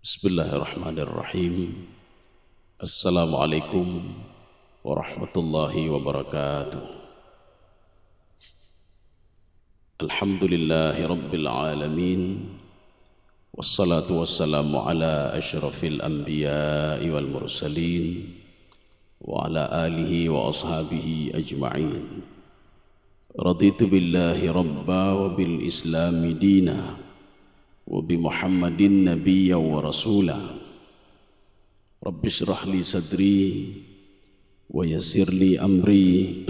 Bismillahirrahmanirrahim. Assalamualaikum warahmatullahi wabarakatuh. Alhamdulillahi rabbil alamin. Wassalatu wassalamu ala asyrafil anbiya'i wal mursalin wa ala alihi wa ashabihi ajma'in. Raditu billahi rabba wa bil islami dina wa bi Muhammadin nabiyya wa rasula. Rabbi shrah li sadri wa yassir li amri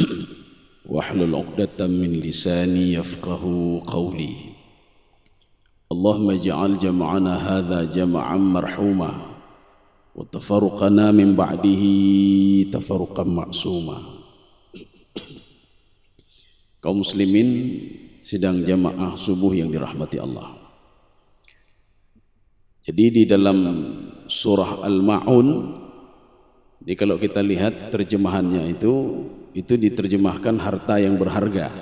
wahlul 'uqdatam min lisani yafqahu qawli. Allahumma ij'al jam'ana hadha jam'an marhuma wa tafarruqana min ba'dihi tafarruqan ma'suma. Kaum muslimin sidang jamaah subuh yang dirahmati Allah. Jadi di dalam surah Al-Ma'un, jadi kalau kita lihat terjemahannya itu diterjemahkan harta yang berharga.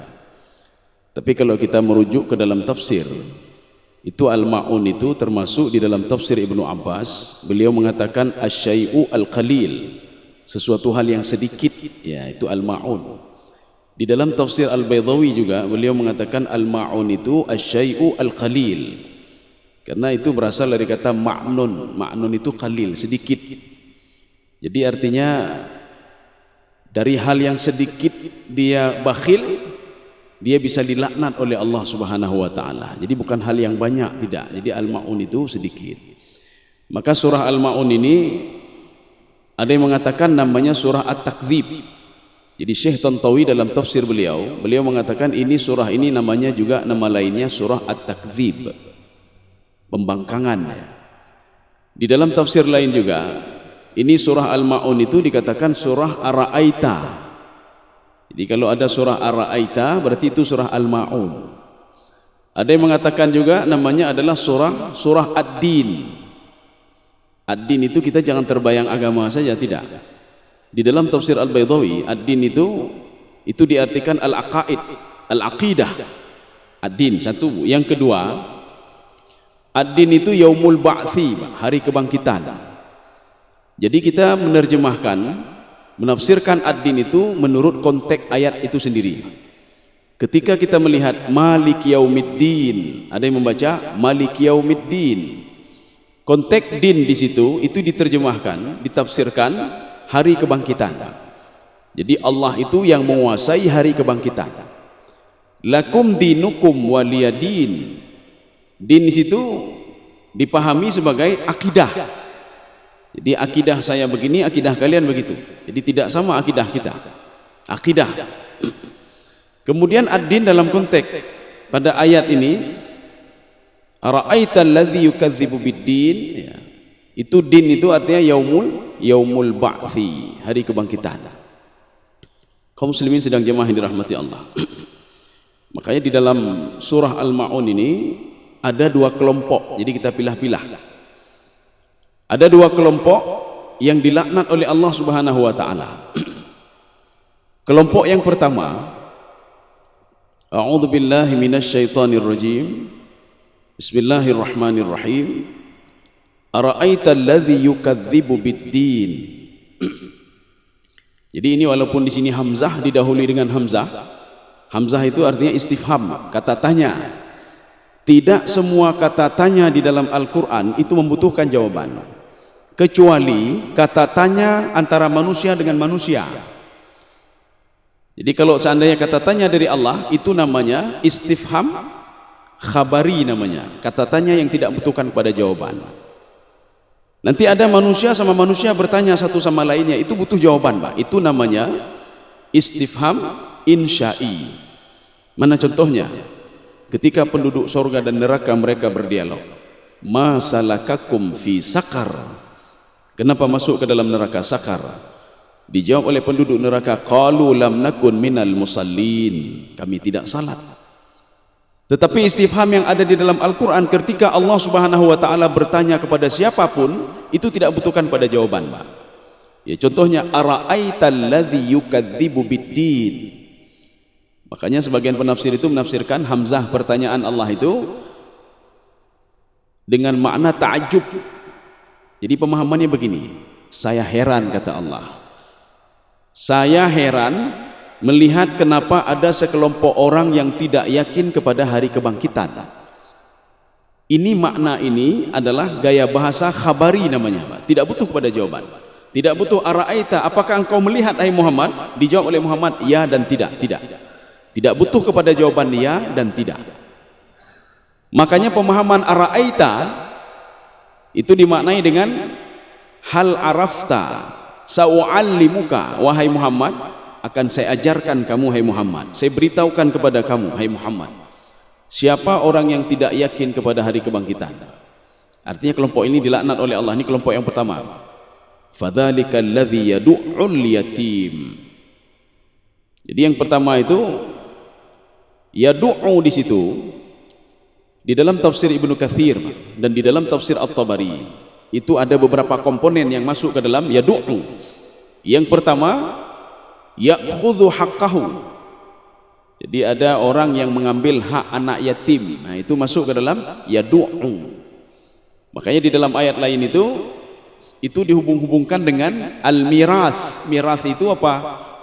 Tapi kalau kita merujuk ke dalam tafsir, itu Al-Ma'un itu termasuk di dalam tafsir Ibnu Abbas, beliau mengatakan asy-syai'u al-qalil, sesuatu hal yang sedikit, ya itu Al-Ma'un. Di dalam tafsir Al-Baydawi juga beliau mengatakan Al-Ma'un itu asy-syai'u al-qalil. Karena itu berasal dari kata ma'nun. Ma'nun itu qalil, sedikit. Jadi artinya dari hal yang sedikit dia bakhil, dia bisa dilaknat oleh Allah Subhanahu wa taala. Jadi bukan hal yang banyak, tidak. Jadi Al-Ma'un itu sedikit. Maka surah Al-Ma'un ini ada yang mengatakan namanya surah At-Takdzib. Jadi Syekh Tantawi dalam tafsir beliau mengatakan ini surah ini namanya juga nama lainnya surah At-Takdzib, pembangkangan. Di dalam tafsir lain juga ini surah Al-Ma'un itu dikatakan surah Ar-Ra'aita. Jadi kalau ada surah Ar-Ra'aita berarti itu surah Al-Ma'un. Ada yang mengatakan juga namanya adalah surah Ad-Din. Ad-Din itu kita jangan terbayang agama saja, tidak. Di dalam tafsir Al-Baydawi, Ad-Din itu diartikan Al-Aqaid, Al-Aqidah. Ad-Din satu. Yang kedua, Ad-Din itu Yaumul Ba'thi, hari kebangkitan. Jadi kita menafsirkan Ad-Din itu menurut konteks ayat itu sendiri. Ketika kita melihat Malik Yaumiddin, ada yang membaca Malik Yaumiddin. Konteks din di situ itu diterjemahkan, ditafsirkan hari kebangkitan. Jadi Allah itu yang menguasai hari kebangkitan. Lakum dinukum waliyadin. Din di situ dipahami sebagai akidah. Jadi akidah saya begini, akidah kalian begitu. Jadi tidak sama akidah kita. Akidah. Kemudian ad-din dalam konteks pada ayat ini, ara'aital ladzi yukadzibu bid-din, ya. Itu din itu artinya yaumul ba'thi, hari kebangkitan. Kaum muslimin sedang jemaah yang dirahmati Allah. Makanya di dalam surah Al-Ma'un ini ada dua kelompok, jadi kita pilah-pilah. Ada dua kelompok yang dilaknat oleh Allah Subhanahu wa taala. Kelompok yang pertama, a'udzu billahi minasyaitonir rajim. Bismillahirrahmanirrahim. Ara'aital ladzi yukadzibu bid-din. Jadi ini walaupun di sini hamzah didahului dengan hamzah. Hamzah itu artinya istifham, kata tanya. Tidak semua kata tanya di dalam Al-Quran itu membutuhkan jawaban, kecuali kata tanya antara manusia dengan manusia. Jadi kalau seandainya kata tanya dari Allah, itu namanya istifham khabari, namanya kata tanya yang tidak membutuhkan pada jawaban. Nanti ada manusia sama manusia bertanya satu sama lainnya, itu butuh jawaban, Pak. Itu namanya istifham insya'i. Mana contohnya? Ketika penduduk surga dan neraka mereka berdialog, ma salakakum fi sakar, kenapa masuk ke dalam neraka sakar? Dijawab oleh penduduk neraka, qalu lam nakun minal musallin, kami tidak salat. Tetapi istifham yang ada di dalam Al-Quran ketika Allah Subhanahu wa taala bertanya kepada siapapun, itu tidak butuhkan pada jawaban, Pak. Ya, contohnya ara'aital ladzi yukadzibu bid-din. Makanya sebagian penafsir itu menafsirkan hamzah pertanyaan Allah itu dengan makna ta'ajub. Jadi pemahamannya begini, saya heran kata Allah. Saya heran melihat kenapa ada sekelompok orang yang tidak yakin kepada hari kebangkitan. Ini makna ini adalah gaya bahasa khabari namanya, Pak. Tidak butuh kepada jawaban. Tidak butuh ara'aita, apakah engkau melihat hai Muhammad? Dijawab oleh Muhammad ya dan tidak, tidak. Tidak butuh kepada jawaban ya dan tidak. Makanya pemahaman ara'aita itu dimaknai dengan hal arafta sa'u'allimuka wahai Muhammad, akan saya ajarkan kamu hai Muhammad, saya beritahukan kepada kamu hai Muhammad, siapa orang yang tidak yakin kepada hari kebangkitan. Artinya kelompok ini dilaknat oleh Allah. Ini kelompok yang pertama. Fadzalikal ladzi yad'ul yatim. Jadi yang pertama itu yad'u di situ di dalam tafsir Ibnu Katsir dan di dalam tafsir At-Tabari itu ada beberapa komponen yang masuk ke dalam yad'u. Yang pertama ya'khudhu haqqahu. Jadi ada orang yang mengambil hak anak yatim. Nah, itu masuk ke dalam yad'u. Makanya di dalam ayat lain itu dihubung-hubungkan dengan al-mirath. Mirath itu apa?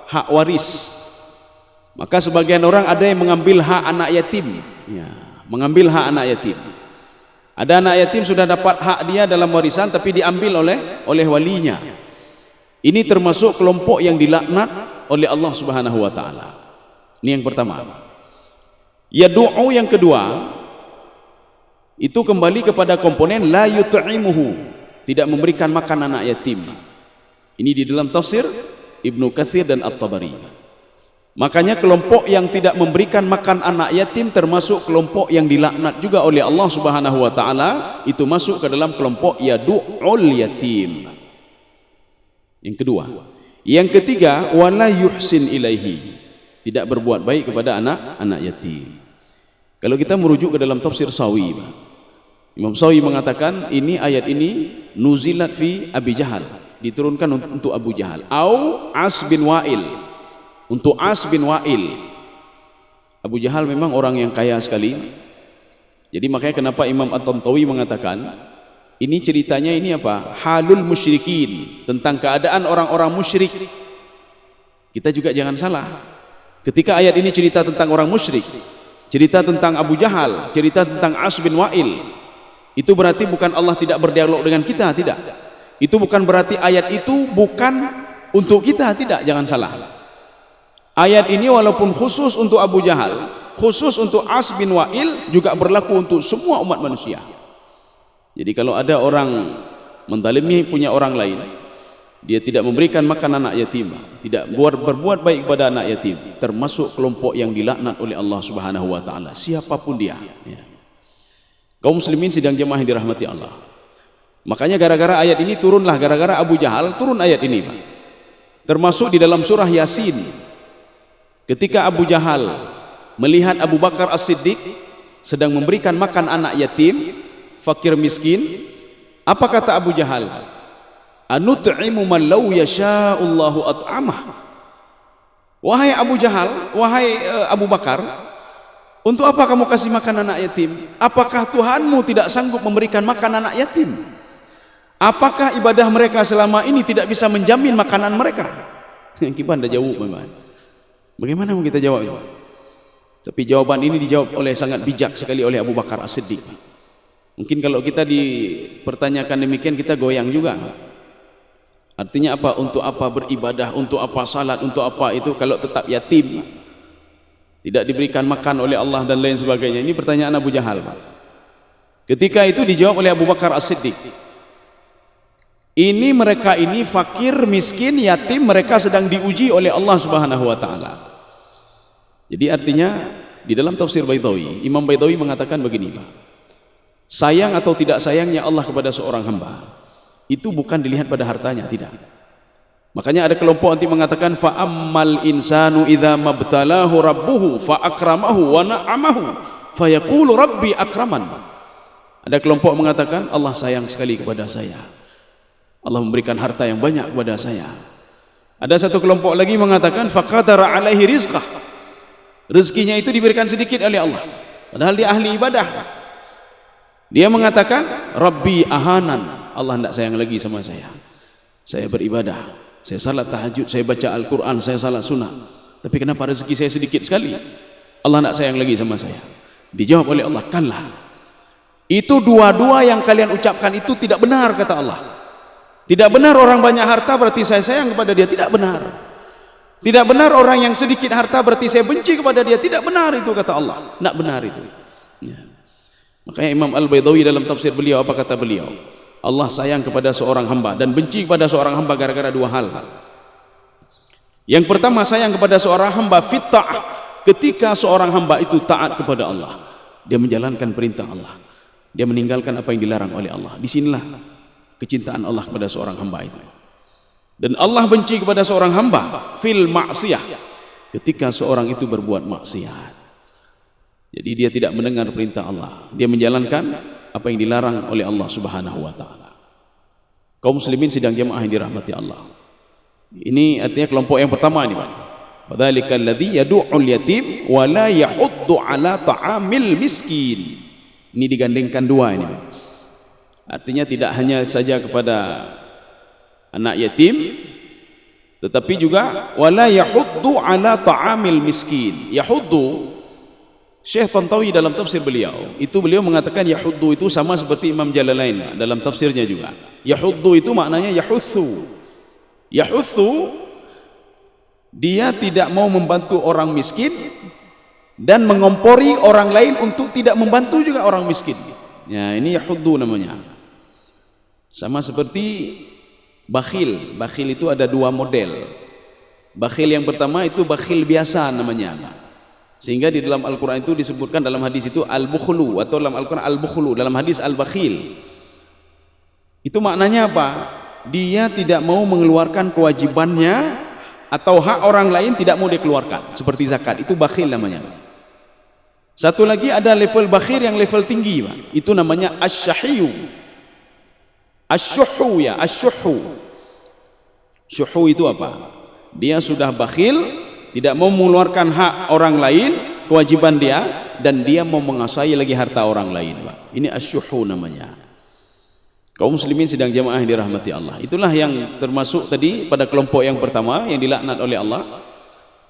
Hak waris. Maka sebagian orang ada yang mengambil hak anak yatim. Ya, mengambil hak anak yatim. Ada anak yatim sudah dapat hak dia dalam warisan tapi diambil oleh walinya. Ini termasuk kelompok yang dilaknat oleh Allah Subhanahu wa taala. Ini yang pertama. Yad'u yang kedua itu kembali kepada komponen la yut'imuhu, tidak memberikan makan anak yatim. Ini di dalam tafsir Ibnu Katsir dan At-Tabari. Makanya kelompok yang tidak memberikan makan anak yatim termasuk kelompok yang dilaknat juga oleh Allah Subhanahu wa taala, itu masuk ke dalam kelompok yad'ul yatim. Yang kedua. Yang ketiga, wala yuhsin ilaihi, tidak berbuat baik kepada anak yatim. Kalau kita merujuk ke dalam tafsir Sawi, Imam Sawi mengatakan ini ayat ini nuzilat fi Abi Jahal, diturunkan untuk Abu Jahal, au As bin Wa'il, untuk As bin Wa'il. Abu Jahal memang orang yang kaya sekali. Jadi makanya kenapa Imam At-Tantawi mengatakan ini ceritanya ini apa? Halul musyrikin, tentang keadaan orang-orang musyrik. Kita juga jangan salah. Ketika ayat ini cerita tentang orang musyrik, cerita tentang Abu Jahal, cerita tentang As bin Wa'il, itu berarti bukan Allah tidak berdialog dengan kita, tidak. Itu bukan berarti ayat itu bukan untuk kita, tidak, jangan salah. Ayat ini walaupun khusus untuk Abu Jahal, khusus untuk As bin Wa'il, juga berlaku untuk semua umat manusia. Jadi kalau ada orang menzalimi punya orang lain, dia tidak memberikan makan anak yatim, tidak berbuat baik kepada anak yatim, termasuk kelompok yang dilaknat oleh Allah Subhanahu wa taala, siapapun dia. Ya. Kaum muslimin sidang jemaah yang dirahmati Allah. Makanya gara-gara ayat ini turunlah, gara-gara Abu Jahal turun ayat ini, Pak. Termasuk di dalam surah Yasin. Ketika Abu Jahal melihat Abu Bakar As-Siddiq sedang memberikan makan anak yatim, fakir miskin, apa kata Abu Jahal? Anut'imu man law yasha'ullahu at'amah. Wahai Abu Jahal, wahai Abu Bakar, untuk apa kamu kasih makan anak yatim? Apakah Tuhanmu tidak sanggup memberikan makan anak yatim? Apakah ibadah mereka selama ini tidak bisa menjamin makanan mereka? Yang kita anda jawab memang. Bagaimana mau kita jawab? Tapi jawaban ini dijawab oleh sangat bijak sekali oleh Abu Bakar As-Siddiq. Mungkin kalau kita dipertanyakan demikian kita goyang juga. Artinya apa? Untuk apa beribadah? Untuk apa salat? Untuk apa itu kalau tetap yatim, tidak diberikan makan oleh Allah dan lain sebagainya? Ini pertanyaan Abu Jahal. Ketika itu dijawab oleh Abu Bakar As-Siddiq. Ini mereka ini fakir, miskin, yatim, mereka sedang diuji oleh Allah Subhanahu wa taala. Jadi artinya di dalam tafsir Baitawi, Imam Baitawi mengatakan begini, Pak. Sayang atau tidak sayangnya Allah kepada seorang hamba itu bukan dilihat pada hartanya, tidak. Makanya ada kelompok nanti mengatakan fa ammal insanu idza mabtalahu rabbuhu fa akramahu wa na'amahu fa yaqulu rabbi akraman. Ada kelompok mengatakan Allah sayang sekali kepada saya, Allah memberikan harta yang banyak kepada saya. Ada satu kelompok lagi mengatakan faqadara alaihi rizqah, rezekinya itu diberikan sedikit oleh Allah, padahal dia ahli ibadah. Dia mengatakan Rabbi ahanan, Allah tidak sayang lagi sama saya. Saya beribadah, saya salat tahajud, saya baca Al-Quran, saya salat sunnah. Tapi kenapa rezeki saya sedikit sekali? Allah tidak sayang lagi sama saya. Dijawab oleh Allah, kalah. Itu dua-dua yang kalian ucapkan itu tidak benar, kata Allah. Tidak benar orang banyak harta berarti saya sayang kepada dia, tidak benar. Tidak benar orang yang sedikit harta berarti saya benci kepada dia, tidak benar itu, kata Allah. Tidak benar itu. Ya. Makanya Imam Al-Baydawi dalam tafsir beliau, apa kata beliau? Allah sayang kepada seorang hamba dan benci kepada seorang hamba gara-gara dua hal. Yang pertama, sayang kepada seorang hamba fit ta'ah, ketika seorang hamba itu taat kepada Allah, dia menjalankan perintah Allah, dia meninggalkan apa yang dilarang oleh Allah. Disinilah kecintaan Allah kepada seorang hamba itu. Dan Allah benci kepada seorang hamba fil maksiyah, ketika seorang itu berbuat maksiat. Jadi dia tidak mendengar perintah Allah, dia menjalankan apa yang dilarang oleh Allah Subhanahu wa taala. Kaum muslimin sidang jamaah yang dirahmati Allah. Ini artinya kelompok yang pertama ini, Pak. Fadzalikal ladzi yad'ul yatim wa la yahuddu ala ta'amil miskin. Ini digandengkan dua ini, Pak. Artinya tidak hanya saja kepada anak yatim, tetapi juga wala yahuddu ala ta'amil miskin. Yahuddu, Syekh Tantawi dalam tafsir beliau, itu beliau mengatakan yahuddu itu sama seperti Imam Jalalain dalam tafsirnya juga. Yahuddu itu maknanya yahuthu. Yahuthu, dia tidak mau membantu orang miskin dan mengompori orang lain untuk tidak membantu juga orang miskin. Ya, ini yahuddu namanya. Sama seperti bakhil. Bakhil itu ada dua model. Bakhil yang pertama itu bakhil biasa namanya. Sehingga di dalam Al-Quran itu disebutkan dalam hadis itu al-bukhlu, atau dalam Al-Quran al-bukhlu, dalam hadis al-bakhil. Itu maknanya apa? Dia tidak mau mengeluarkan kewajibannya atau hak orang lain tidak mau dikeluarkan, seperti zakat. Itu bakhil namanya. Satu lagi ada level bakhil yang level tinggi, Pak. Itu namanya asy-syahyu. Asy-syuhu, ya, asy-syuhu. Syuhu itu apa? Dia sudah bakhil, tidak mau mengeluarkan hak orang lain, kewajiban dia, dan dia mau menguasai lagi harta orang lain, Pak. Ini asy-syuhu namanya. Kaum muslimin sidang jamaah yang dirahmati Allah. Itulah yang termasuk tadi pada kelompok yang pertama yang dilaknat oleh Allah.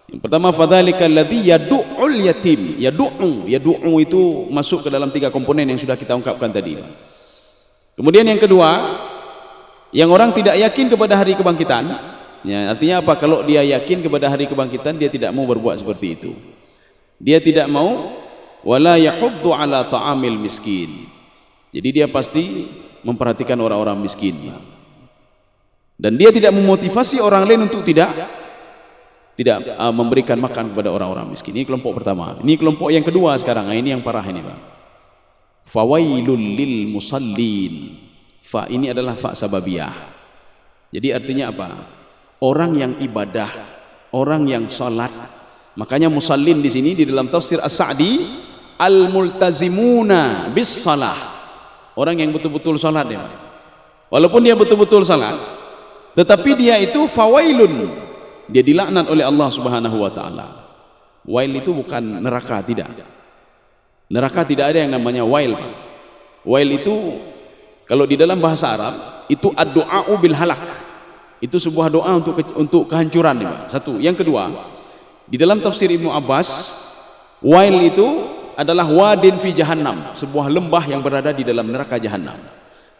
Yang pertama, fadzalikal ladzi yad'ul yatim. Yad'u itu masuk ke dalam tiga komponen yang sudah kita ungkapkan tadi. Kemudian yang kedua, yang orang tidak yakin kepada hari kebangkitan. Ya, artinya apa? Kalau dia yakin kepada hari kebangkitan, dia tidak mau berbuat seperti itu. Dia tidak mau wala yahuddu ala ta'amil miskin. Jadi dia pasti memperhatikan orang-orang miskin, dan dia tidak memotivasi orang lain untuk tidak memberikan makan kepada orang-orang miskin. Ini kelompok pertama. Ini kelompok yang kedua sekarang. Ini yang parah ini, Pak. Fawailul lil musallin. Fa ini adalah fa sababiyah. Jadi artinya apa? Orang yang ibadah, orang yang salat. Makanya musallin di sini di dalam tafsir As-Sa'di, al-multazimuna bis salah. Orang yang betul-betul salat, ya, walaupun dia betul-betul salat, tetapi dia itu fawailun, dia dilaknat oleh Allah Subhanahu wa taala. Wail itu bukan neraka, tidak. Neraka tidak ada yang namanya wail. Wail itu kalau di dalam bahasa Arab itu ad-du'a'u bil halak. Itu sebuah doa untuk kehancuran, ya. Satu. Yang kedua, di dalam tafsir Ibnu Abbas, wail itu adalah wadin fi jahannam, sebuah lembah yang berada di dalam neraka jahannam.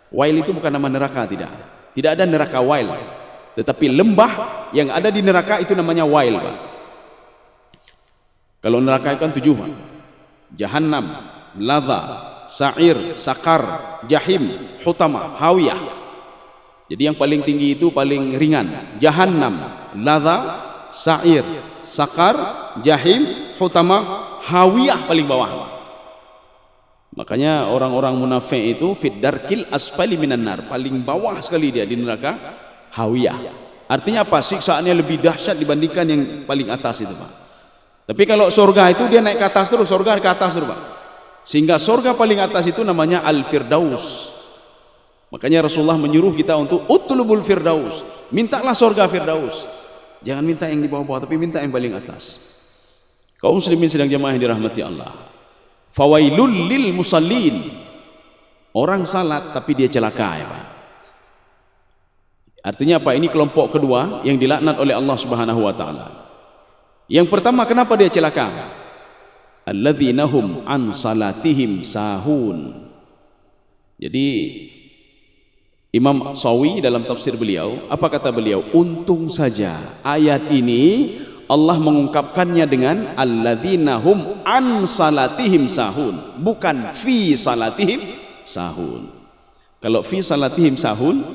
Wail itu bukan nama neraka, tidak. Tidak ada neraka wail, tetapi lembah yang ada di neraka itu namanya wail, Pak. Kalau neraka itu kan 7, Pak. Jahannam, ladha, sa'ir, sakar, jahim, hutama, hawiyah. Jadi yang paling tinggi itu paling ringan. Jahannam, ladha, sa'ir, sakar, jahim, hutama, hawiyah paling bawah. Makanya orang-orang munafik itu fid darkil asfali minan nar, paling bawah sekali dia di neraka hawiyah. Artinya apa? Siksaannya lebih dahsyat dibandingkan yang paling atas itu, Pak. Tapi kalau surga itu dia naik ke atas terus, surga ke atas terus, Pak. Sehingga surga paling atas itu namanya al-firdaus. Makanya Rasulullah menyuruh kita untuk utlubul firdaus, mintalah surga firdaus. Jangan minta yang di bawah-bawah, tapi minta yang paling atas. Kaum muslimin sedang jamaah yang dirahmati Allah. Fawailul lil musallin. Orang salat tapi dia celaka, ya, Pak. Artinya apa? Ini kelompok kedua yang dilaknat oleh Allah Subhanahu wa taala. Yang pertama, kenapa dia celaka? Alladzina hum an salatihim sahun. Jadi Imam Sawi dalam tafsir beliau, apa kata beliau? Untung saja ayat ini Allah mengungkapkannya dengan alladzina hum an salatihim sahun, bukan fi salatihim sahun. Kalau fi salatihim sahun,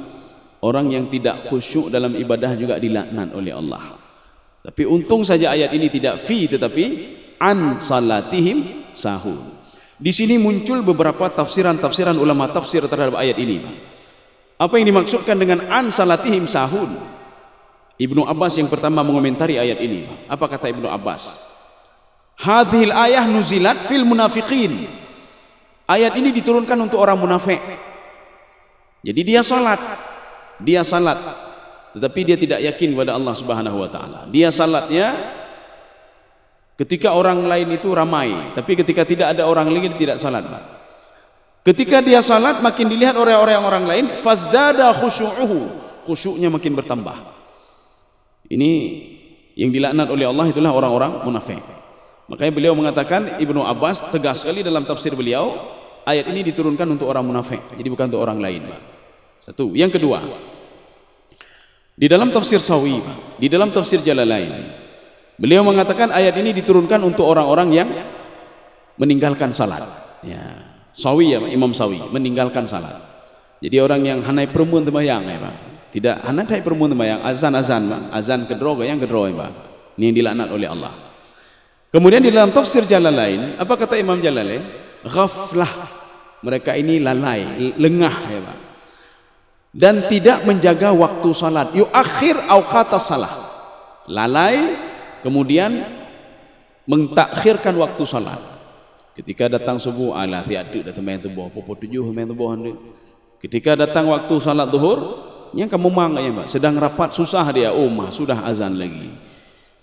orang yang tidak khusyuk dalam ibadah juga dilaknat oleh Allah. Tapi untung saja ayat ini tidak fi tetapi an salatihim sahun. Di sini muncul beberapa tafsiran ulama tafsir terhadap ayat ini. Apa yang dimaksudkan dengan an salatihim sahun? Ibnu Abbas yang pertama mengomentari ayat ini. Apa kata Ibnu Abbas? Hadhil ayah nuzilat fil munafiqin. Ayat ini diturunkan untuk orang munafik. Jadi dia salat, tetapi dia tidak yakin kepada Allah Subhanahu wa taala. Dia salatnya ketika orang lain itu ramai, tapi ketika tidak ada orang lain dia tidak salat. Ketika dia salat makin dilihat oleh orang lain, fazdada khusyu'uhu, khusyuknya makin bertambah. Ini yang dilaknat oleh Allah itulah orang-orang munafik. Makanya beliau mengatakan, Ibnu Abbas tegas sekali dalam tafsir beliau, ayat ini diturunkan untuk orang munafik, jadi bukan untuk orang lain. Satu. Yang kedua, di dalam tafsir Sawi, di dalam tafsir Jalalain, beliau mengatakan ayat ini diturunkan untuk orang-orang yang meninggalkan salat. Ya. Sawi ya, Imam Sawi meninggalkan salat. Jadi orang yang hanai perempuan tembayang ya Pak. Tidak hanai perempuan tembayang, azan Pak. Azan kedro yang kedro ya Pak. Ini yang dilaknat oleh Allah. Kemudian di dalam tafsir Jalalain, apa kata Imam Jalalain? Ghaflah. Mereka ini lalai, lengah ya Pak. Dan tidak menjaga waktu salat. Yuakhir awqatas salah. Lalai kemudian mentakhirkan waktu salat. Ketika datang subuh, alah tiada datang main tubuh, pukul 7 main tubuh. Ketika datang waktu salat zuhur, yang kamu mangga ya Pak, sedang rapat susah dia, sudah azan lagi.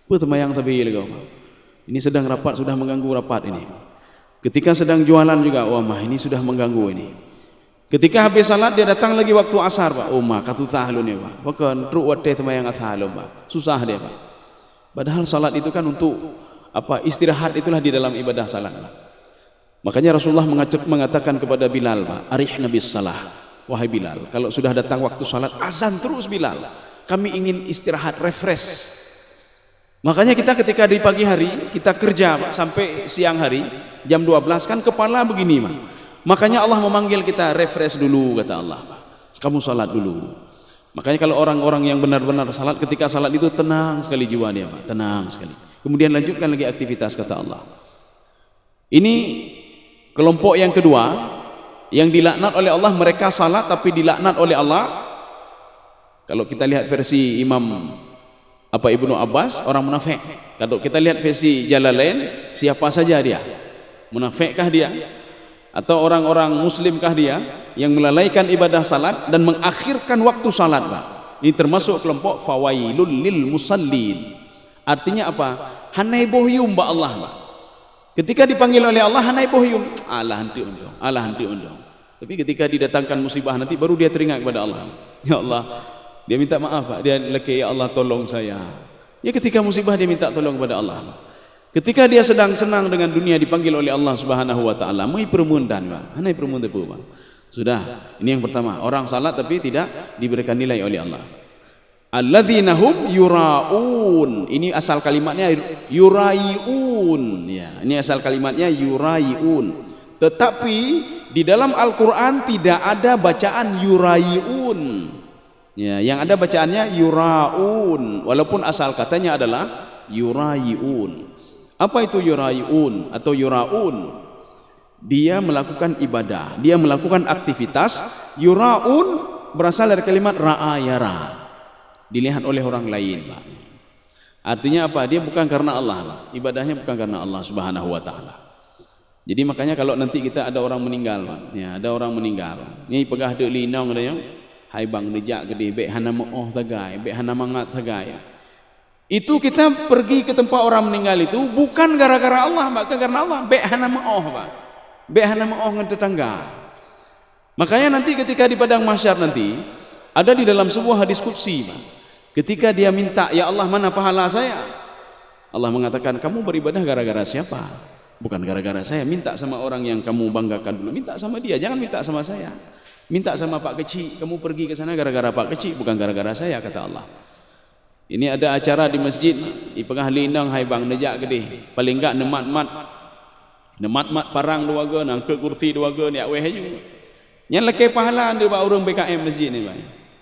Petemayang tabi lagi, ini sedang rapat sudah mengganggu rapat ini. Ketika sedang jualan juga, ini sudah mengganggu ini. Ketika habis salat dia datang lagi waktu asar Pak, katu tahlun ya Pak, bukan truk wate temayang ashalum Pak, susah dia Pak. Padahal salat itu kan untuk apa? Istirahat itulah di dalam ibadah salat Pak. Makanya Rasulullah mengatakan kepada Bilal, Pak, arihna bis salah, wahai Bilal, kalau sudah datang waktu salat azan terus Bilal, kami ingin istirahat, refresh. Makanya kita ketika di pagi hari kita kerja Pak, sampai siang hari jam 12 kan kepala begini Pak. Makanya Allah memanggil kita refresh dulu, kata Allah, kamu salat dulu. Makanya kalau orang-orang yang benar-benar salat, ketika salat itu tenang sekali jiwa dia Pak, tenang sekali. Kemudian lanjutkan lagi aktivitas, kata Allah. Ini kelompok yang kedua yang dilaknat oleh Allah, mereka salat tapi dilaknat oleh Allah. Kalau kita lihat versi Imam Ibnu Abbas, orang munafik. Kalau kita lihat versi Jalalain, siapa saja dia? Munafikkah dia? Atau orang-orang muslimkah dia yang melalaikan ibadah salat dan mengakhirkan waktu salat Pak? Ini termasuk kelompok fawailul lil musallin. Artinya apa? Hanai bohyum ba Allah Pak. Ketika dipanggil oleh Allah hanai bohyum, Allah henti undang. Tapi ketika didatangkan musibah nanti baru dia teringat kepada Allah. Ya Allah, dia minta maaf Pak, dia laki, ya Allah tolong saya. Ya ketika musibah dia minta tolong kepada Allah. Ketika dia sedang senang dengan dunia dipanggil oleh Allah Subhanahu wa taala, mai permundan Pak, hanai permundan Pak. Sudah, ini yang pertama, orang salat tapi tidak diberikan nilai oleh Allah. Alladzina hum yuraun. Ini asal kalimatnya yuraiun ya. Ini asal kalimatnya yuraiun. Tetapi di dalam Al-Qur'an tidak ada bacaan yuraiun. Ya, yang ada bacaannya yuraun walaupun asal katanya adalah yuraiun. Apa itu yuraiun atau yuraun? Dia melakukan ibadah, dia melakukan aktivitas. Yuraun berasal dari kalimat ra'a yara, dilihat oleh orang lain Pak. Artinya apa? Dia bukan karena Allah Pak. Ibadahnya bukan karena Allah Subhanahu wa taala. Jadi makanya kalau nanti kita ada orang meninggal Pak, ya ada orang meninggal. Ni pegah de linong ada yang hai bang nejak gede bek hana moh tagai, bek hana mangat tagai. Itu kita pergi ke tempat orang meninggal itu bukan gara-gara Allah, maka karena Allah bek hana moh Pak. Bek hana moh dengan tetangga. Makanya nanti ketika di padang mahsyar nanti Ada di dalam sebuah hadis qudsi, ketika dia minta, ya Allah mana pahala saya? Allah mengatakan, kamu beribadah gara-gara siapa? Bukan gara-gara saya. Minta sama orang yang kamu banggakan dulu, minta sama dia, jangan minta sama saya. Minta sama Pak Kecil, kamu pergi ke sana gara-gara Pak Kecil, bukan gara-gara saya, kata Allah. Ini ada acara di masjid, di Pengah Lindang, hai bang, nejak gede, paling enggak nemat-mat parang dua ge, nangke kursi dua ge, ni aweh juga. Yang lekeh pahala dia bawa orang BKM masjid ni, bang.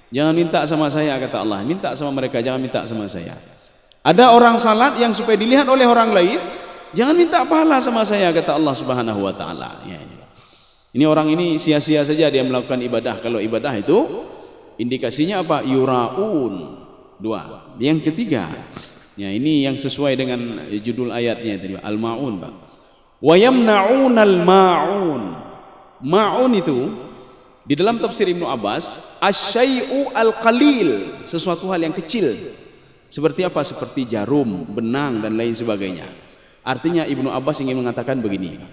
Jangan minta sama saya, kata Allah. Minta sama mereka, jangan minta sama saya. Ada orang salat yang supaya dilihat oleh orang lain, jangan minta pahala sama saya, kata Allah Subhanahu wa taala. Ya, ini orang ini sia-sia saja dia melakukan ibadah. Kalau ibadah itu indikasinya apa? Yuraun. Dua. Yang ketiga, ya ini yang sesuai dengan judul ayatnya tadi, al-maun, Pak. Wa yamna'unal ma'un. Ma'un itu di dalam tafsir Ibnu Abbas, asyai'u al-qalil, sesuatu hal yang kecil. Seperti apa? Seperti jarum, benang dan lain sebagainya. Artinya Ibnu Abbas ingin mengatakan begini,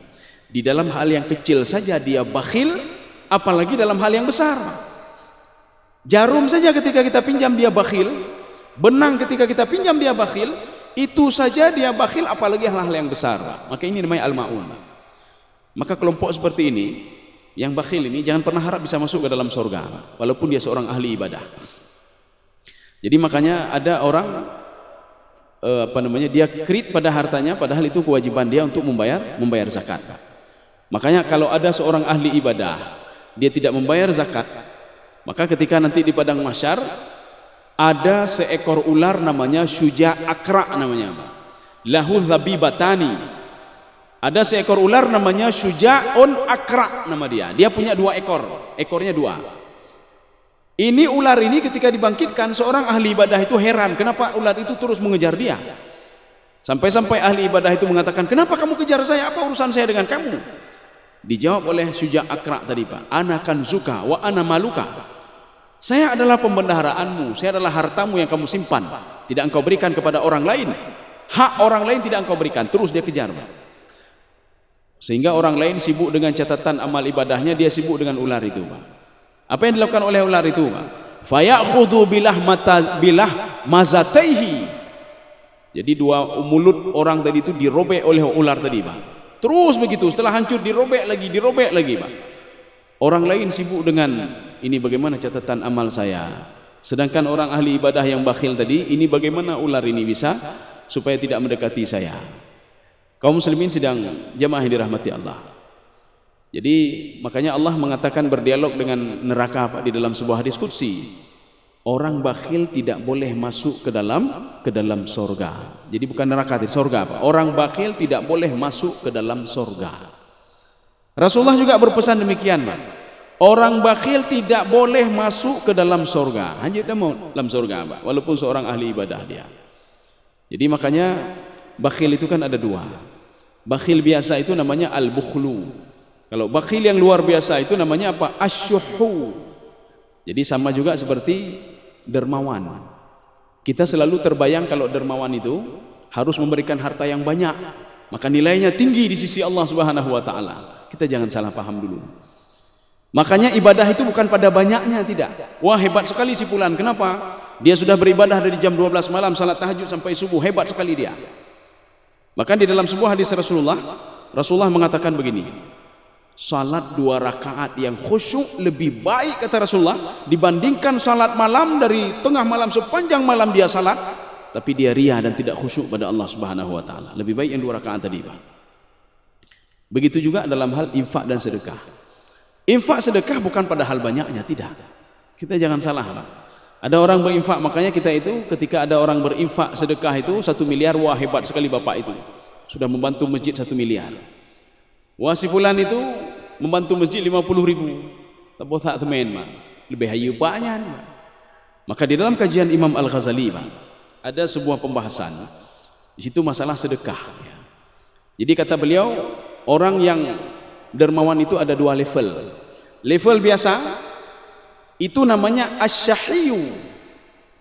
di dalam hal yang kecil saja dia bakhil, apalagi dalam hal yang besar. Jarum saja ketika kita pinjam dia bakhil, benang ketika kita pinjam dia bakhil, itu saja dia bakhil, apalagi hal-hal yang besar. Maka ini namanya al-ma'un. Maka kelompok seperti ini, yang bakhil ini jangan pernah harap bisa masuk ke dalam surga, walaupun dia seorang ahli ibadah. Jadi makanya ada orang dia kredit pada hartanya, padahal itu kewajiban dia untuk membayar zakat. Makanya kalau ada seorang ahli ibadah dia tidak membayar zakat, maka ketika nanti di padang mahsyar ada seekor ular namanya Syuja Akra namanya, lahu dhabibatani. Ada seekor ular namanya Syuja'un Akra nama dia. Dia punya 2 ekor, ekornya 2. Ini ular ini ketika dibangkitkan, seorang ahli ibadah itu heran kenapa ular itu terus mengejar dia. Sampai-sampai ahli ibadah itu mengatakan, kenapa kamu kejar saya? Apa urusan saya dengan kamu? Dijawab oleh Syuja' Akra tadi, Pak, ana kanzuka wa ana maluka. Saya adalah pembendaharaanmu, saya adalah hartamu yang kamu simpan, tidak engkau berikan kepada orang lain. Hak orang lain tidak engkau berikan. Terus dia kejar, Pak. Sehingga orang lain sibuk dengan catatan amal ibadahnya, dia sibuk dengan ular itu, Pak. Apa yang dilakukan oleh ular itu, Pak? Fayakhudhu bilah mazataihi. Jadi 2 mulut orang tadi itu dirobek oleh ular tadi, Pak. Terus begitu, setelah hancur dirobek lagi, Pak. Orang lain sibuk dengan ini bagaimana catatan amal saya. Sedangkan orang ahli ibadah yang bakhil tadi, ini bagaimana ular ini bisa supaya tidak mendekati saya. Kaum muslimin sedang jamaah yang dirahmati Allah. Jadi makanya Allah mengatakan berdialog dengan neraka, Pak, di dalam sebuah hadis qudsi. Orang bakhil tidak boleh masuk ke dalam sorga. Jadi bukan neraka, di sorga, Pak. Orang bakhil tidak boleh masuk ke dalam sorga. Rasulullah juga berpesan demikian, Pak. Orang bakhil tidak boleh masuk ke dalam sorga. Hanya dia mau dalam sorga, Pak, walaupun seorang ahli ibadah dia. Jadi makanya bakhil itu kan ada 2. Bakhil biasa itu namanya al-bukhlu. Kalau bakhil yang luar biasa itu namanya apa? Asyuhu. Jadi sama juga seperti dermawan. Kita selalu terbayang kalau dermawan itu harus memberikan harta yang banyak, maka nilainya tinggi di sisi Allah Subhanahu wa taala. Kita jangan salah paham dulu. Makanya ibadah itu bukan pada banyaknya, tidak. Wah, hebat sekali si fulan. Kenapa? Dia sudah beribadah dari jam 12 malam, salat tahajud sampai subuh. Hebat sekali dia. Maka di dalam sebuah hadis Rasulullah mengatakan begini, salat 2 rakaat yang khusyuk lebih baik, kata Rasulullah, dibandingkan salat malam dari tengah malam sepanjang malam dia salat, tapi dia riya dan tidak khusyuk pada Allah Subhanahu wa taala. Lebih baik yang 2 rakaat tadi, Pak. Begitu juga dalam hal infak dan sedekah. Infak sedekah bukan pada hal banyaknya, tidak. Kita jangan salah, Pak. Ada orang berinfak, makanya kita itu ketika ada orang berinfak sedekah itu 1 miliar, wah hebat sekali bapak itu, sudah membantu masjid 1 miliar. Wah si fulan itu membantu masjid 50.000. Tapi tak temen, Pak. Lebih hayu banyak. Maka di dalam kajian Imam Al-Ghazali, Pak, ada sebuah pembahasan di situ masalah sedekah. Jadi kata beliau, orang yang dermawan itu ada 2 level. Level biasa itu namanya asyahiyu,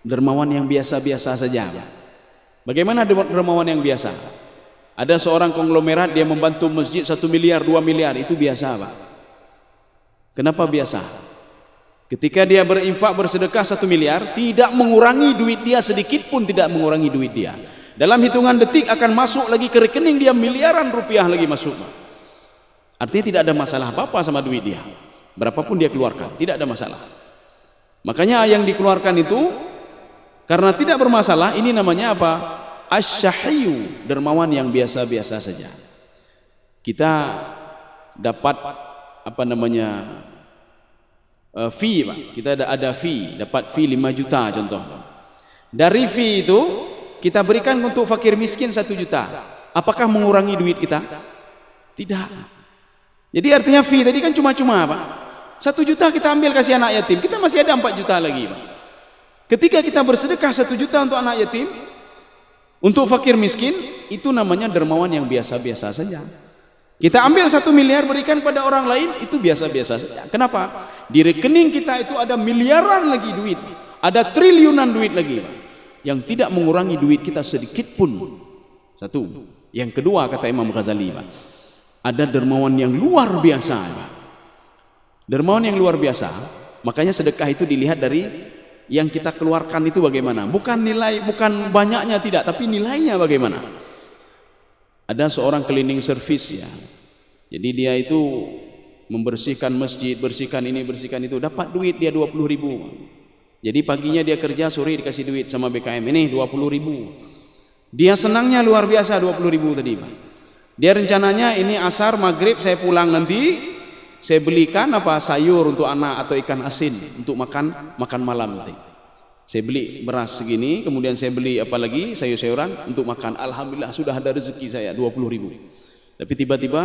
dermawan yang biasa-biasa saja. Bagaimana dermawan yang biasa? Ada seorang konglomerat, dia membantu masjid 1 miliar, 2 miliar, itu biasa, Pak. Kenapa biasa? Ketika dia berinfak bersedekah 1 miliar, tidak mengurangi duit dia sedikit pun, tidak mengurangi duit dia. Dalam hitungan detik akan masuk lagi ke rekening dia miliaran rupiah lagi masuk. Artinya tidak ada masalah apa-apa sama duit dia. Berapapun dia keluarkan, tidak ada masalah. Makanya yang dikeluarkan itu karena tidak bermasalah, ini namanya apa? Asy-syahiyyu, dermawan yang biasa-biasa saja. Kita dapat apa namanya? Fee, Pak. Kita ada fee, dapat fee 5 juta contoh. Dari fee itu kita berikan untuk fakir miskin 1 juta. Apakah mengurangi duit kita? Tidak. Jadi artinya fee tadi kan cuma-cuma, Pak. 1 juta kita ambil kasih anak yatim, kita masih ada 4 juta lagi, Pak. Ketika kita bersedekah 1 juta untuk anak yatim, untuk fakir miskin, itu namanya dermawan yang biasa-biasa saja. Kita ambil 1 miliar berikan pada orang lain, itu biasa-biasa saja. Kenapa? Di rekening kita itu ada miliaran lagi duit, ada triliunan duit lagi, Pak, yang tidak mengurangi duit kita sedikit pun. Satu. Yang kedua, kata Imam Ghazali, Pak, ada dermawan yang luar biasa, Pak. Dermawan yang luar biasa. Makanya sedekah itu dilihat dari yang kita keluarkan itu bagaimana. Bukan nilai, bukan banyaknya, tidak, tapi nilainya bagaimana. Ada seorang cleaning service ya. Jadi dia itu membersihkan masjid, bersihkan ini, bersihkan itu, dapat duit dia 20.000. Jadi paginya dia kerja, sore dikasih duit sama BKM, ini 20.000. Dia senangnya luar biasa 20.000 tadi, Pak. Dia rencananya ini asar maghrib saya pulang nanti, saya belikan apa sayur untuk anak atau ikan asin untuk makan malam nanti. Saya beli beras segini, kemudian saya beli apa lagi sayur-sayuran untuk makan. Alhamdulillah sudah ada rezeki saya 20.000. Tapi tiba-tiba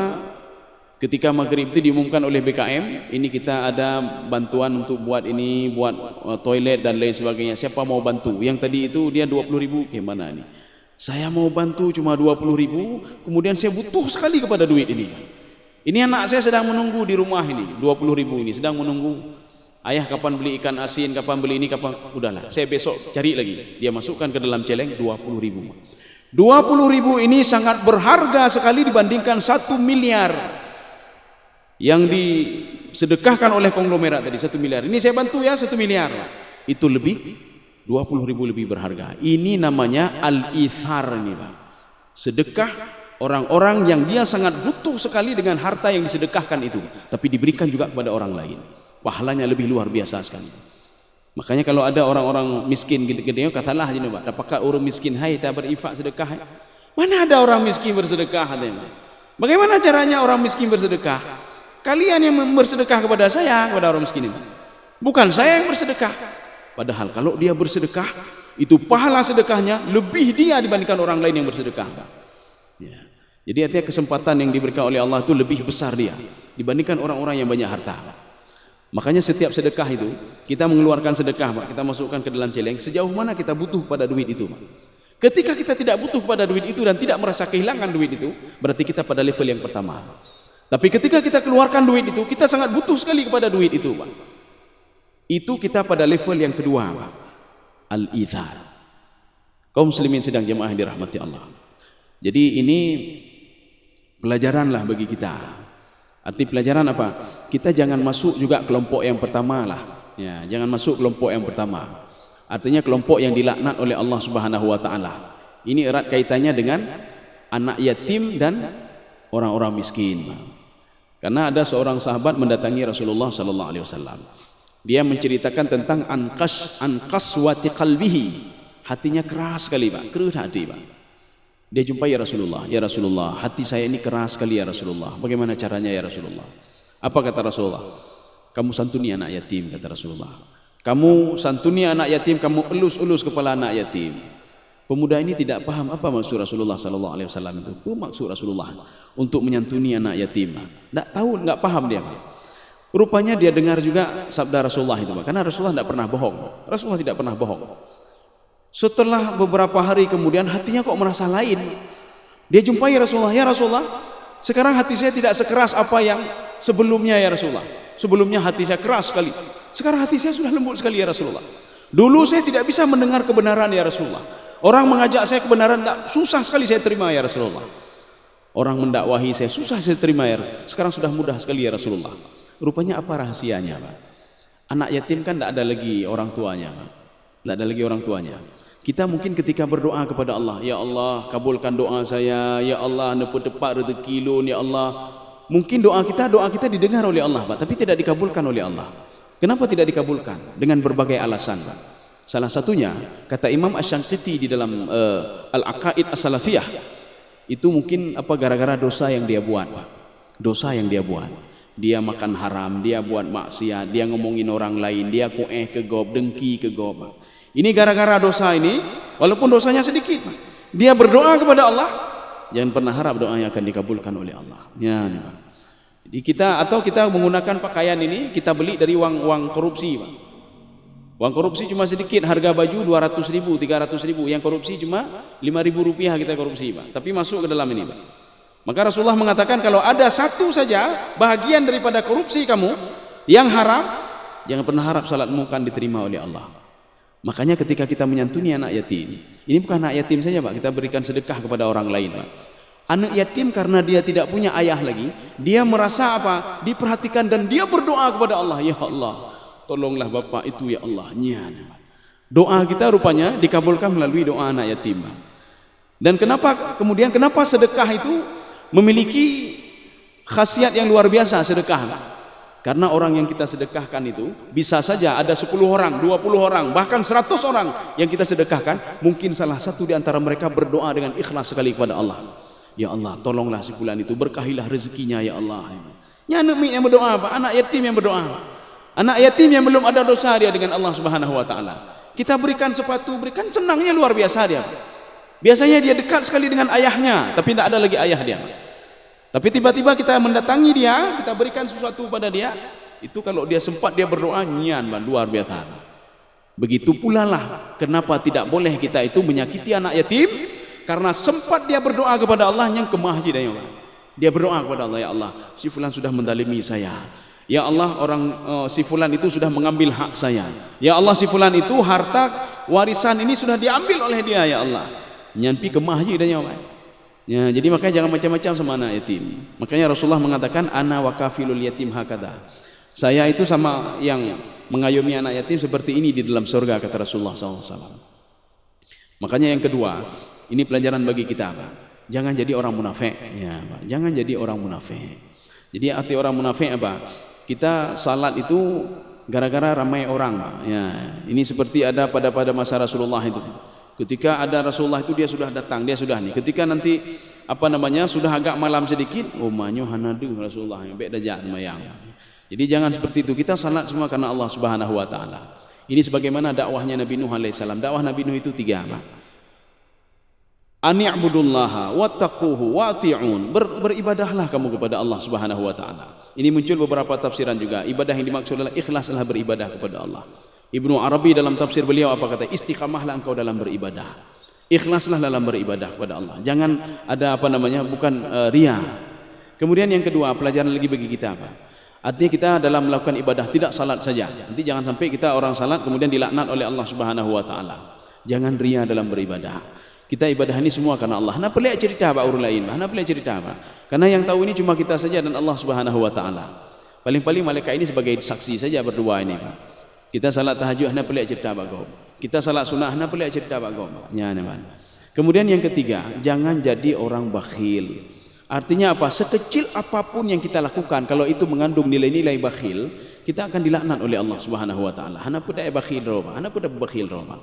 ketika maghrib itu diumumkan oleh BKM, ini kita ada bantuan untuk buat ini, buat toilet dan lain sebagainya. Siapa mau bantu? Yang tadi itu dia 20.000, gimana ini? Saya mau bantu cuma 20.000, kemudian saya butuh sekali kepada duit ini. Ini anak saya sedang menunggu di rumah ini, 20.000 ini sedang menunggu. Ayah kapan beli ikan asin, kapan beli ini, kapan, udahlah saya besok cari lagi. Dia masukkan ke dalam celeng 20.000. 20.000 ini sangat berharga sekali dibandingkan 1 miliar yang disedekahkan oleh konglomerat tadi. 1 miliar ini saya bantu ya, 1 miliar itu lebih 20.000 lebih berharga. Ini namanya al-ithar ini, Pak. Sedekah orang-orang yang dia sangat butuh sekali dengan harta yang disedekahkan itu, tapi diberikan juga kepada orang lain. Pahalanya lebih luar biasa sekali. Makanya kalau ada orang-orang miskin gede-gede, katalah aja, Pak, apakah orang miskin hai tak berinfak sedekah? Hai? Mana ada orang miskin bersedekah? Bagaimana caranya orang miskin bersedekah? Kalian yang bersedekah kepada saya, kepada orang miskin ini. Bukan saya yang bersedekah. Padahal kalau dia bersedekah, itu pahala sedekahnya lebih dia dibandingkan orang lain yang bersedekah. Ya. Jadi artinya kesempatan yang diberikan oleh Allah itu lebih besar dia dibandingkan orang-orang yang banyak harta. Makanya setiap sedekah itu kita mengeluarkan sedekah, Pak, kita masukkan ke dalam celeng. Sejauh mana kita butuh pada duit itu, Pak? Ketika kita tidak butuh pada duit itu dan tidak merasa kehilangan duit itu, berarti kita pada level yang pertama. Tapi ketika kita keluarkan duit itu, kita sangat butuh sekali kepada duit itu, Pak. Itu kita pada level yang kedua, Pak. Al-ithar. Kaum muslimin sedang jemaah yang dirahmati Allah. Jadi ini pelajaranlah bagi kita. Arti pelajaran apa? Kita jangan masuk juga kelompok yang pertama lah. Ya, jangan masuk kelompok yang pertama. Artinya kelompok yang dilaknat oleh Allah Subhanahu wa taala. Ini erat kaitannya dengan anak yatim dan orang-orang miskin. Karena ada seorang sahabat mendatangi Rasulullah sallallahu alaihi wasallam. Dia menceritakan tentang anqaswati qalbihi. Hatinya keras sekali, Pak. Keras hati, Pak. Dia jumpai ya Rasulullah, hati saya ini keras sekali ya Rasulullah. Bagaimana caranya ya Rasulullah? Apa kata Rasulullah? Kamu santuni anak yatim, kata Rasulullah. Kamu santuni anak yatim, kamu elus-elus kepala anak yatim. Pemuda ini tidak paham apa maksud Rasulullah sallallahu alaihi wasallam itu. Apa maksud Rasulullah untuk menyantuni anak yatim? Tidak tahu, tidak paham dia. Rupanya dia dengar juga sabda Rasulullah itu, karena Rasulullah tidak pernah bohong. Rasulullah tidak pernah bohong. Setelah beberapa hari kemudian hatinya kok merasa lain. Dia jumpai Rasulullah, ya Rasulullah, sekarang hati saya tidak sekeras apa yang sebelumnya ya Rasulullah. Sebelumnya hati saya keras sekali. Sekarang hati saya sudah lembut sekali ya Rasulullah. Dulu saya tidak bisa mendengar kebenaran ya Rasulullah. Orang mengajak saya kebenaran susah sekali saya terima ya Rasulullah. Orang mendakwahi saya susah saya terima ya Rasulullah. Sekarang sudah mudah sekali ya Rasulullah. Rupanya apa rahasianya, Pak? Anak yatim kan tidak ada lagi orang tuanya, tidak ada lagi orang tuanya. Kita mungkin ketika berdoa kepada Allah, ya Allah kabulkan doa saya, ya Allah nepat rezeki lun, ya Allah. Mungkin doa kita didengar oleh Allah, Pak, tapi tidak dikabulkan oleh Allah. Kenapa tidak dikabulkan? Dengan berbagai alasan, Pak. Salah satunya kata Imam Asy-Syanqiti di dalam Al-Aqaid As-Salafiyah, itu mungkin gara-gara dosa yang dia buat, Pak. Dosa yang dia buat. Dia makan haram, dia buat maksiat, dia ngomongin orang lain, dia ke gob, dengki ke gob, Pak. Ini gara-gara dosa ini, walaupun dosanya sedikit, Pak, dia berdoa kepada Allah, jangan pernah harap doanya akan dikabulkan oleh Allah. Ya, nih, Pak. Jadi kita menggunakan pakaian ini kita beli dari uang korupsi, Pak. Uang korupsi cuma sedikit, harga baju 200.000, 300.000, yang korupsi cuma 5.000 rupiah kita korupsi, Pak. Tapi masuk ke dalam ini, Pak. Maka Rasulullah mengatakan kalau ada satu saja bahagian daripada korupsi kamu yang haram, jangan pernah harap salatmu akan diterima oleh Allah. Makanya ketika kita menyantuni anak yatim, ini bukan anak yatim saja, Pak, kita berikan sedekah kepada orang lain, Pak. Anak yatim karena dia tidak punya ayah lagi, dia merasa apa? Diperhatikan dan dia berdoa kepada Allah, ya Allah, tolonglah bapak itu ya Allah. Doa kita rupanya dikabulkan melalui doa anak yatim. Dan kenapa sedekah itu memiliki khasiat yang luar biasa sedekah, Pak? Karena orang yang kita sedekahkan itu bisa saja ada 10 orang, 20 orang, bahkan 100 orang yang kita sedekahkan, mungkin salah satu di antara mereka berdoa dengan ikhlas sekali kepada Allah. Ya Allah, tolonglah si fulan itu, berkahilah rezekinya ya Allah. Anak yang berdoa, Pak, anak yatim yang berdoa, Pak. Anak yatim yang belum ada dosa dia dengan Allah Subhanahu wa taala. Kita berikan sepatu, berikan, senangnya luar biasa dia. Biasanya dia dekat sekali dengan ayahnya, tapi tidak ada lagi ayah dia. Tapi tiba-tiba kita mendatangi dia, kita berikan sesuatu pada dia, itu kalau dia sempat dia berdoa, luar biasa. Begitu pula lah kenapa tidak boleh kita itu menyakiti anak yatim, karena sempat dia berdoa kepada Allah yang kemahji dan dia berdoa kepada Allah, ya Allah, si fulan sudah mendalimi saya. Ya Allah, si fulan itu sudah mengambil hak saya. Ya Allah, si fulan itu harta warisan ini sudah diambil oleh dia, ya Allah. Nyampi kemahji dan ya, jadi makanya jangan macam-macam sama anak yatim. Makanya Rasulullah mengatakan ana wa kafilul yatim hakada. Saya itu sama yang mengayomi anak yatim seperti ini di dalam surga, kata Rasulullah SAW. Makanya yang kedua, ini pelajaran bagi kita, Pak. Jangan jadi orang munafik, ya, Pak. Jangan jadi orang munafik. Jadi arti orang munafik apa? Kita salat itu gara-gara ramai orang, Pak. Ya, ini seperti ada pada masa Rasulullah itu. Ketika ada Rasulullah itu dia sudah datang, dia sudah nih. Ketika nanti sudah agak malam sedikit, manyo hanadu Rasulullah yang beda jat mayang. Jadi jangan seperti itu. Kita salat semua karena Allah Subhanahu wa taala. Ini sebagaimana dakwahnya Nabi Nuh alaihissalam. Dakwah Nabi Nuh itu 3, Pak. Ani'budullaha wattaquhu wati'un. Beribadahlah kamu kepada Allah Subhanahu wa taala. Ini muncul beberapa tafsiran juga. Ibadah yang dimaksud adalah ikhlaslah beribadah kepada Allah. Ibnu Arabi dalam tafsir beliau apa kata? Istiqamahlah engkau dalam beribadah. Ikhlaslah dalam beribadah kepada Allah. Jangan ada bukan riya. Kemudian yang kedua, pelajaran lagi bagi kita, Pak. Artinya kita dalam melakukan ibadah tidak salat saja. Nanti jangan sampai kita orang salat kemudian dilaknat oleh Allah Subhanahu wa taala. Jangan riya dalam beribadah. Kita ibadah ini semua karena Allah. Hana pelik cerita Pak urut lain, hana pelik cerita Pak. Karena yang tahu ini cuma kita saja dan Allah Subhanahu wa taala. Paling-paling malaikat ini sebagai saksi saja berdua ini, Pak. Kita salat tahajud hana pelik cerita Pak Gom. Kita salat sunnah hana pelik cerita Pak Gom. Ya, teman. Kemudian yang ketiga, jangan jadi orang bakhil. Artinya apa? Sekecil apapun yang kita lakukan, kalau itu mengandung nilai-nilai bakhil, kita akan dilaknat oleh Allah Subhanahu wa taala. Hana pun dak bakhil roba, hana pun dak bakhil roba.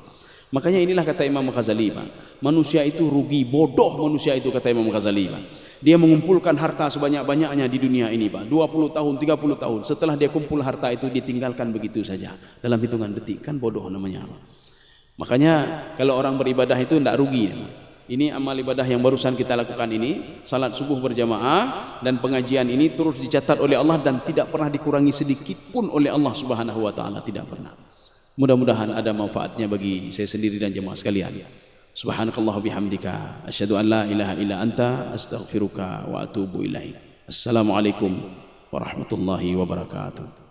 Makanya inilah kata Imam Ghazali, Pak. Manusia itu rugi, bodoh manusia itu, kata Imam Ghazali, Pak. Dia mengumpulkan harta sebanyak-banyaknya di dunia ini, Pak. 20 tahun, 30 tahun. Setelah dia kumpul harta itu ditinggalkan begitu saja dalam hitungan detik. Kan bodoh namanya, Pak. Makanya kalau orang beribadah itu tidak rugi, Pak. Ini amal ibadah yang barusan kita lakukan ini, salat subuh berjamaah dan pengajian ini terus dicatat oleh Allah dan tidak pernah dikurangi sedikit pun oleh Allah Subhanahu wa taala, tidak pernah. Mudah-mudahan ada manfaatnya bagi saya sendiri dan jemaah sekalian. Subhanakallah bihamdika asyhadu an la ilaha illa anta astaghfiruka wa atubu ilaik. Assalamualaikum warahmatullahi wabarakatuh.